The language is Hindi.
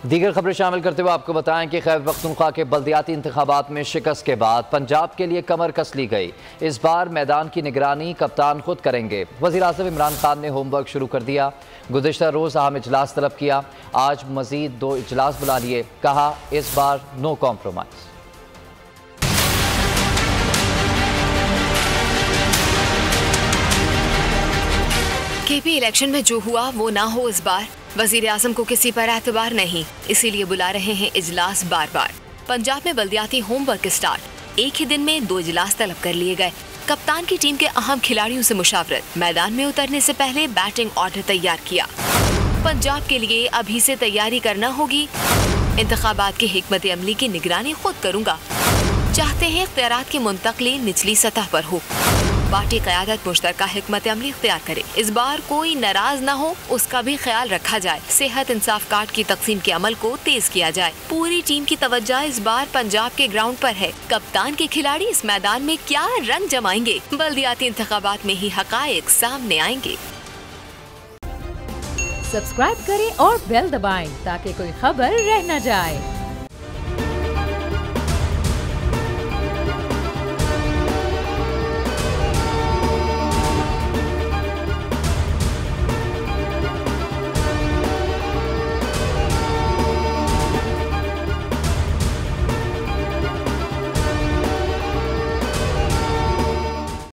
दीगर खबरें शामिल करते हुए आपको बताएं कि खैबर पख्तूनख्वा के बल्दियाती इंतखाबात में शिकस्त के बाद पंजाब के लिए कमर कस ली गई। इस बार मैदान की निगरानी कप्तान खुद करेंगे। वज़ीर आज़म इमरान खान ने होमवर्क शुरू कर दिया। गुज़िश्ता रोज़ अहम इजलास तलब किया, आज मज़ीद 2 इजलास बुला लिए। कहा इस बार नो कॉम्प्रोमाइज़। केपी इलेक्शन में जो हुआ वो ना हो इस बार। वजीर आजम को किसी पर एतबार नहीं, इसीलिए बुला रहे हैं इजलास बार बार। पंजाब में बल्दियाती होमवर्क स्टार्ट। एक ही दिन में 2 इजलास तलब कर लिए गए। कप्तान की टीम के अहम खिलाड़ियों से मुशावरत। मैदान में उतरने से पहले बैटिंग ऑर्डर तैयार किया। पंजाब के लिए अभी से तैयारी करना होगी। इंतखाबात की हिकमत अमली की निगरानी खुद करूंगा। चाहते हैं इख्तियारात की मुंतकली निचली सतह पर हो। पार्टी क़यादत मुश्तरका हिकमत अमली इख्तियार करे। इस बार कोई नाराज न हो, उसका भी ख्याल रखा जाए। सेहत इंसाफ कार्ड की तकसीम के अमल को तेज किया जाए। पूरी टीम की तवज्जो इस बार पंजाब के ग्राउंड पर है। कप्तान के खिलाड़ी इस मैदान में क्या रंग जमाएंगे, बल्दियाती इंतखाबात में ही हकायक सामने आएंगे। सब्सक्राइब करें और बेल दबाएं ताकि कोई खबर रह न जाए।